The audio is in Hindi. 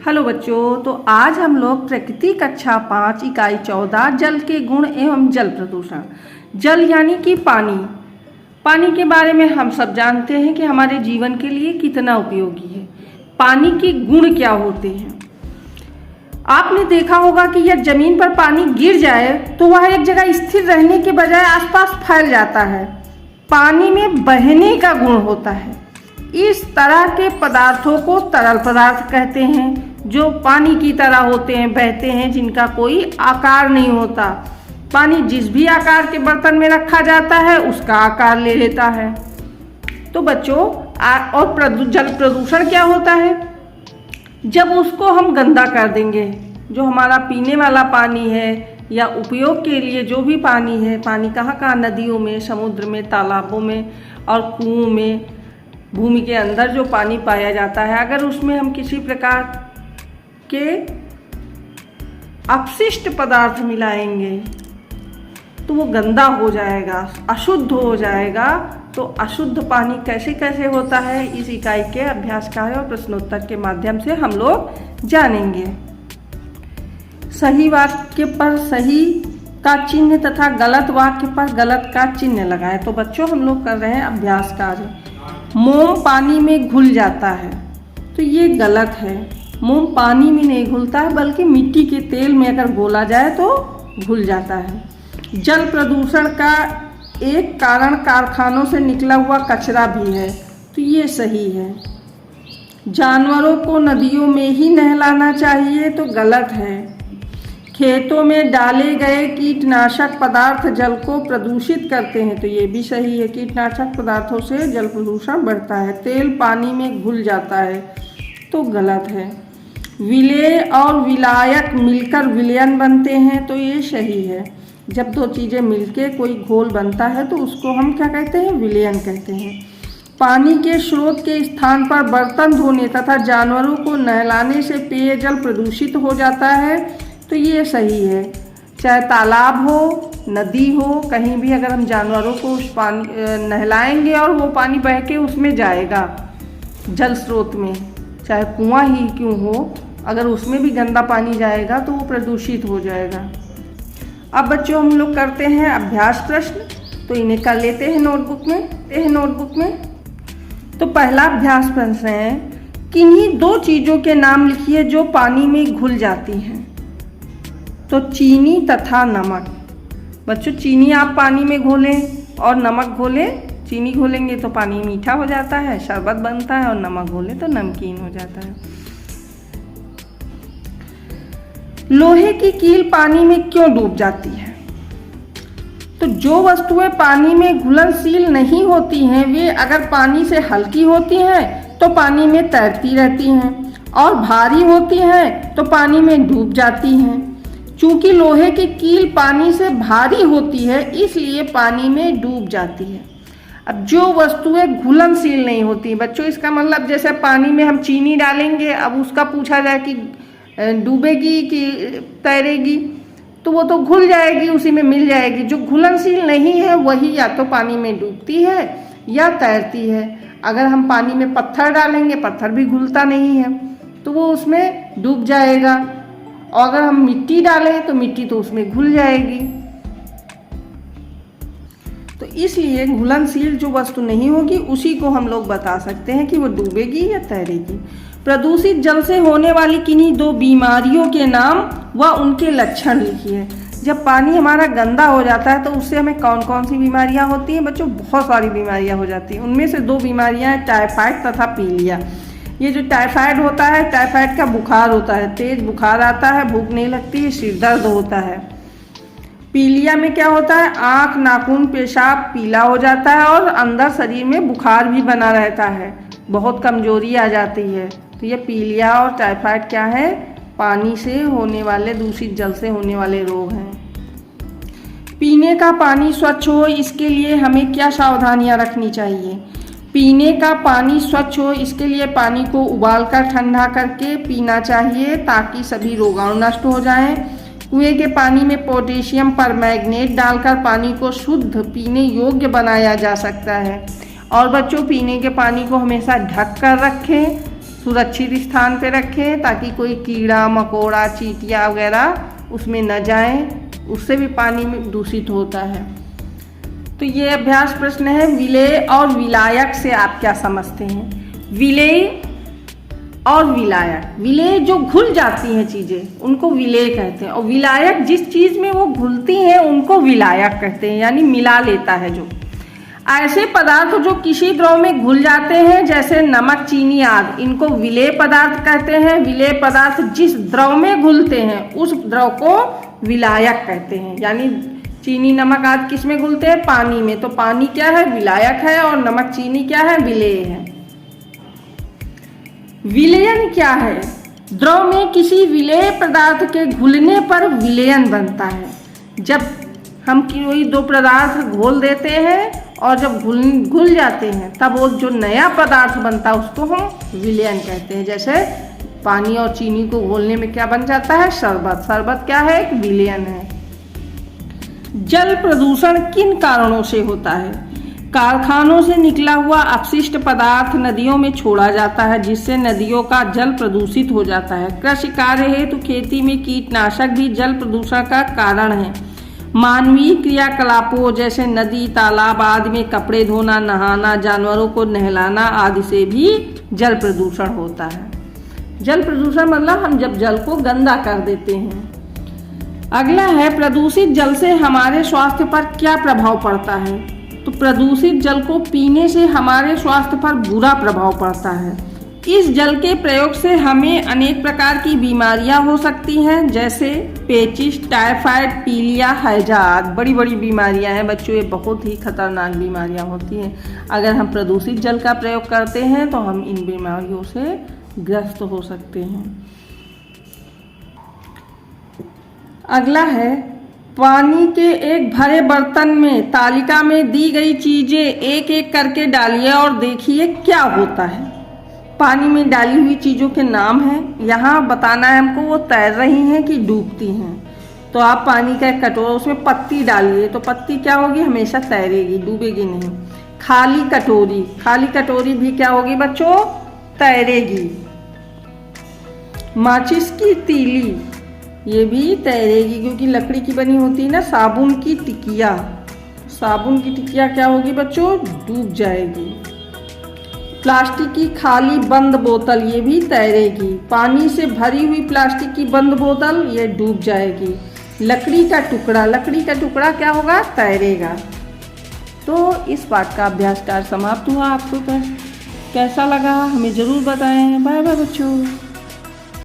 हेलो बच्चों, तो आज हम लोग प्रकृति कक्षा 5 इकाई 14 जल के गुण एवं जल प्रदूषण। जल यानी कि पानी के बारे में हम सब जानते हैं कि हमारे जीवन के लिए कितना उपयोगी है। पानी के गुण क्या होते हैं? आपने देखा होगा कि यदि जमीन पर पानी गिर जाए तो वह एक जगह स्थिर रहने के बजाय आसपास फैल जाता है। पानी में बहने का गुण होता है। इस तरह के पदार्थों को तरल पदार्थ कहते हैं, जो पानी की तरह होते हैं, बहते हैं, जिनका कोई आकार नहीं होता। पानी जिस भी आकार के बर्तन में रखा जाता है उसका आकार ले लेता है। तो बच्चों, और जल प्रदूषण क्या होता है? जब उसको हम गंदा कर देंगे, जो हमारा पीने वाला पानी है या उपयोग के लिए जो भी पानी है, पानी कहाँ कहाँ, नदियों में, समुद्र में, तालाबों में और कुओं में, भूमि के अंदर जो पानी पाया जाता है, अगर उसमें हम किसी प्रकार के अपशिष्ट पदार्थ मिलाएंगे तो वो गंदा हो जाएगा, अशुद्ध हो जाएगा। तो अशुद्ध पानी कैसे कैसे होता है, इस इकाई के अभ्यास कार्य और प्रश्नोत्तर के माध्यम से हम लोग जानेंगे। सही वाक्य पर सही का चिन्ह तथा गलत वाक्य पर गलत का चिन्ह लगाएं। तो बच्चों, हम लोग कर रहे हैं अभ्यास कार्य। मोम पानी में घुल जाता है, तो ये गलत है। मोम पानी में नहीं घुलता है, बल्कि मिट्टी के तेल में अगर घोला जाए तो घुल जाता है। जल प्रदूषण का एक कारण कारखानों से निकला हुआ कचरा भी है, तो ये सही है। जानवरों को नदियों में ही नहलाना चाहिए, तो गलत है। खेतों में डाले गए कीटनाशक पदार्थ जल को प्रदूषित करते हैं, तो ये भी सही है। कीटनाशक पदार्थों से जल प्रदूषण बढ़ता है। तेल पानी में घुल जाता है, तो गलत है। विलेय और विलायक मिलकर विलयन बनते हैं, तो ये सही है। जब दो चीज़ें मिलके कोई घोल बनता है तो उसको हम क्या कहते हैं? विलयन कहते हैं। पानी के स्रोत के स्थान पर बर्तन धोने तथा जानवरों को नहलाने से पेयजल प्रदूषित हो जाता है, तो ये सही है। चाहे तालाब हो, नदी हो, कहीं भी अगर हम जानवरों को उस पानी नहलाएंगे और वो पानी बह के उसमें जाएगा, जल स्रोत में, चाहे कुआं ही क्यों हो, अगर उसमें भी गंदा पानी जाएगा तो वो प्रदूषित हो जाएगा। अब बच्चों, हम लोग करते हैं अभ्यास प्रश्न, तो इन्हें कर लेते हैं नोटबुक में। तो पहला अभ्यास प्रश्न है, किन्हीं दो चीज़ों के नाम लिखिए जो पानी में घुल जाती हैं। तो चीनी तथा नमक। बच्चों, चीनी आप पानी में घोलें और नमक घोलें। चीनी घोलेंगे तो पानी मीठा हो जाता है, शरबत बनता है, और नमक घोलें तो नमकीन हो जाता है। लोहे की कील पानी में क्यों डूब जाती है? तो जो वस्तुएं पानी में घुलनशील नहीं होती हैं, वे अगर पानी से हल्की होती हैं तो पानी में तैरती रहती हैं, और भारी होती हैं तो पानी में डूब जाती हैं। चूंकि लोहे की कील पानी से भारी होती है, इसलिए पानी में डूब जाती है। अब जो वस्तुएं घुलनशील नहीं होती, बच्चों, इसका मतलब जैसे पानी में हम चीनी डालेंगे, अब उसका पूछा जाए कि डूबेगी कि तैरेगी, तो वो तो घुल जाएगी, उसी में मिल जाएगी। जो घुलनशील नहीं है वही या तो पानी में डूबती है या तैरती है। अगर हम पानी में पत्थर डालेंगे, पत्थर भी घुलता नहीं है, तो वो उसमें डूब जाएगा। और अगर हम मिट्टी डालें तो मिट्टी तो उसमें घुल जाएगी। तो इसलिए घुलनशील जो वस्तु नहीं होगी उसी को हम लोग बता सकते हैं कि वो डूबेगी या तैरेगी। प्रदूषित जल से होने वाली किन्हीं दो बीमारियों के नाम व उनके लक्षण लिखिए। जब पानी हमारा गंदा हो जाता है तो उससे हमें कौन कौन सी बीमारियां होती हैं? बच्चों, बहुत सारी बीमारियां हो जाती हैं। उनमें से दो बीमारियां हैं, टाइफाइड तथा पीलिया। ये जो टाइफाइड होता है, टाइफाइड का बुखार होता है, तेज बुखार आता है, भूख नहीं लगती, सिर दर्द होता है। पीलिया में क्या होता है? आँख, नाखून, पेशाब पीला हो जाता है और अंदर शरीर में बुखार भी बना रहता है, बहुत कमजोरी आ जाती है। तो ये पीलिया और टाइफाइड क्या है? पानी से होने वाले, दूषित जल से होने वाले रोग हैं। पीने का पानी स्वच्छ हो, इसके लिए हमें क्या सावधानियां रखनी चाहिए? पीने का पानी स्वच्छ हो, इसके लिए पानी को उबालकर ठंडा करके पीना चाहिए, ताकि सभी रोगाणु नष्ट हो जाएं। कुएं के पानी में पोटेशियम परमैंगनेट डालकर पानी को शुद्ध पीने योग्य बनाया जा सकता है। और बच्चों, पीने के पानी को हमेशा ढक कर रखें, सुरक्षित स्थान पे रखें ताकि कोई कीड़ा मकोड़ा चींटियाँ वगैरह उसमें न जाएं, उससे भी पानी में दूषित होता है। तो ये अभ्यास प्रश्न है, विलेय और विलायक से आप क्या समझते हैं? विलेय और विलायक, विलेय जो घुल जाती हैं चीज़ें उनको विलेय कहते हैं, और विलायक जिस चीज़ में वो घुलती हैं उनको विलायक कहते हैं, यानी मिला लेता है जो। ऐसे पदार्थ जो किसी द्रव में घुल जाते हैं जैसे नमक चीनी आदि, इनको विलेय पदार्थ कहते हैं। विलेय पदार्थ जिस द्रव में घुलते हैं उस द्रव को विलायक कहते हैं। यानी चीनी नमक आदि किस में घुलते हैं? पानी में। तो पानी क्या है? विलायक है, और नमक चीनी क्या है? विलेय है। विलयन क्या है? द्रव में किसी विलेय पदार्थ के घुलने पर विलयन बनता है। जब हम कोई दो पदार्थ घोल देते हैं और जब घुल जाते हैं तब वो जो नया पदार्थ बनता है उसको हम विलयन कहते हैं। जैसे पानी और चीनी को घोलने में क्या बन जाता है? शरबत। शरबत क्या है? एक विलयन है। जल प्रदूषण किन कारणों से होता है? कारखानों से निकला हुआ अपशिष्ट पदार्थ नदियों में छोड़ा जाता है जिससे नदियों का जल प्रदूषित हो जाता है। कृषि कार्य हेतु खेती में कीटनाशक भी जल प्रदूषण का कारण है। मानवीय क्रियाकलापों जैसे नदी तालाब आदि में कपड़े धोना, नहाना, जानवरों को नहलाना आदि से भी जल प्रदूषण होता है। जल प्रदूषण मतलब हम जब जल को गंदा कर देते हैं। अगला है, प्रदूषित जल से हमारे स्वास्थ्य पर क्या प्रभाव पड़ता है? तो प्रदूषित जल को पीने से हमारे स्वास्थ्य पर बुरा प्रभाव पड़ता है। इस जल के प्रयोग से हमें अनेक प्रकार की बीमारियां हो सकती हैं, जैसे पेचिश, टाइफाइड, पीलिया, हैजा आदि बड़ी बड़ी बीमारियां हैं बच्चों। ये बहुत ही खतरनाक बीमारियां होती हैं। अगर हम प्रदूषित जल का प्रयोग करते हैं तो हम इन बीमारियों से ग्रस्त हो सकते हैं। अगला है, पानी के एक भरे बर्तन में तालिका में दी गई चीजें एक एक करके डालिए और देखिए क्या होता है। पानी में डाली हुई चीज़ों के नाम हैं। यहाँ बताना है हमको वो तैर रही हैं कि डूबती हैं। तो आप पानी का एक कटोरा, उसमें पत्ती डालिए तो पत्ती क्या होगी? हमेशा तैरेगी, डूबेगी नहीं। खाली कटोरी, खाली कटोरी भी क्या होगी बच्चों? तैरेगी। माचिस की तीली, ये भी तैरेगी क्योंकि लकड़ी की बनी होती है ना। साबुन की टिकिया, साबुन की टिकिया क्या होगी बच्चों? डूब जाएगी। प्लास्टिक की खाली बंद बोतल, ये भी तैरेगी। पानी से भरी हुई प्लास्टिक की बंद बोतल, ये डूब जाएगी। लकड़ी का टुकड़ा, लकड़ी का टुकड़ा क्या होगा? तैरेगा। तो इस पाठ का अभ्यास कार्य समाप्त हुआ। आपको कैसा लगा हमें ज़रूर बताएं। बाय बाय बच्चों।